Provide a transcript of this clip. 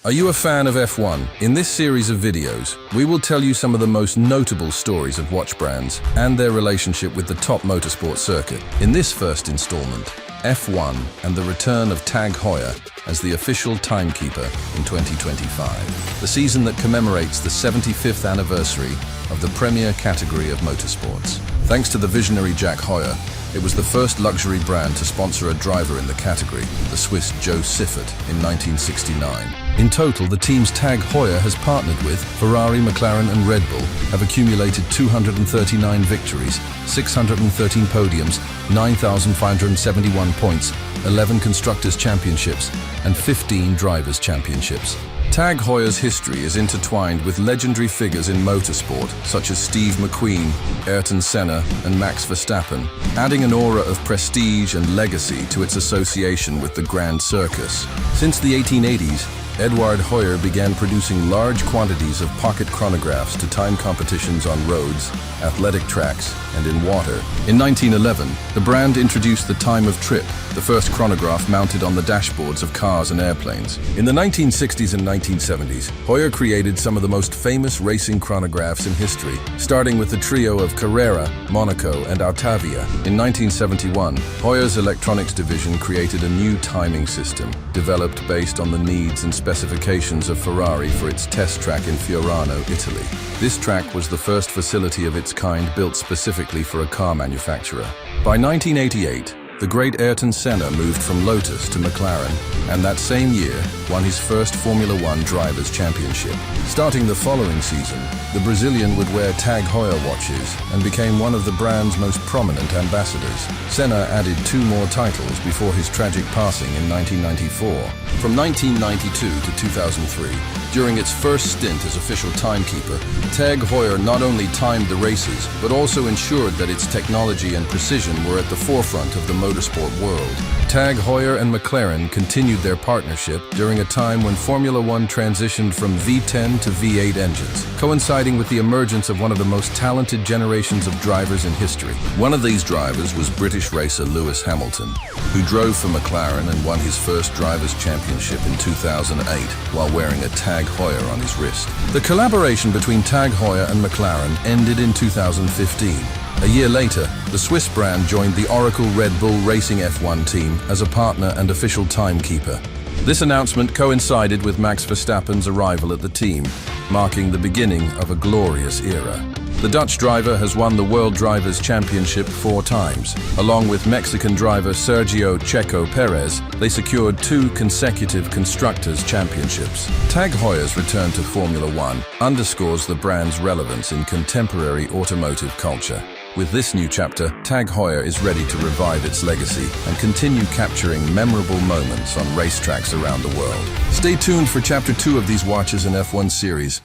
Are you a fan of F1? In this series of videos, we will tell you some of the most notable stories of watch brands and their relationship with the top motorsport circuit. In this first installment, F1 and the return of Tag Heuer as the official timekeeper in 2025, the season that commemorates the 75th anniversary of the premier category of motorsports. Thanks to the visionary Tag Heuer, it was the first luxury brand to sponsor a driver in the category, the Swiss Joe Siffert, in 1969. In total, the teams Tag Heuer has partnered with, Ferrari, McLaren and Red Bull, have accumulated 239 victories, 613 podiums, 9,571 points, 11 Constructors' Championships, and 15 Drivers' Championships. Tag Heuer's history is intertwined with legendary figures in motorsport, such as Steve McQueen, Ayrton Senna, and Max Verstappen, adding an aura of prestige and legacy to its association with the Grand Circus. Since the 1880s, Eduard Heuer began producing large quantities of pocket chronographs to time competitions on roads, athletic tracks, and in water. In 1911, the brand introduced the Time of Trip, the first chronograph mounted on the dashboards of cars and airplanes. In the 1960s and 1970s, Heuer created some of the most famous racing chronographs in history, starting with the trio of Carrera, Monaco, and Autavia. In 1971, Heuer's electronics division created a new timing system, developed based on the needs and specifications of Ferrari for its test track in Fiorano, Italy. This track was the first facility of its kind built specifically for a car manufacturer. By 1988, the great Ayrton Senna moved from Lotus to McLaren, and that same year won his first Formula One Drivers' Championship. Starting the following season, the Brazilian would wear Tag Heuer watches and became one of the brand's most prominent ambassadors. Senna added 2 more titles before his tragic passing in 1994. From 1992 to 2003, during its first stint as official timekeeper, Tag Heuer not only timed the races, but also ensured that its technology and precision were at the forefront of the motorsport world. Tag Heuer and McLaren continued their partnership during a time when Formula One transitioned from V10 to V8 engines, coinciding with the emergence of one of the most talented generations of drivers in history. One of these drivers was British racer Lewis Hamilton, who drove for McLaren and won his first Drivers' Championship in 2008 while wearing a Tag Heuer on his wrist. The collaboration between Tag Heuer and McLaren ended in 2015. A year later, the Swiss brand joined the Oracle Red Bull Racing F1 team as a partner and official timekeeper. This announcement coincided with Max Verstappen's arrival at the team, marking the beginning of a glorious era. The Dutch driver has won the World Drivers' Championship 4 times. Along with Mexican driver Sergio Checo Perez, they secured 2 consecutive Constructors' Championships. Tag Heuer's return to Formula One underscores the brand's relevance in contemporary automotive culture. With this new chapter, Tag Heuer is ready to revive its legacy and continue capturing memorable moments on racetracks around the world. Stay tuned for Chapter 2 of these Watches and F1 series.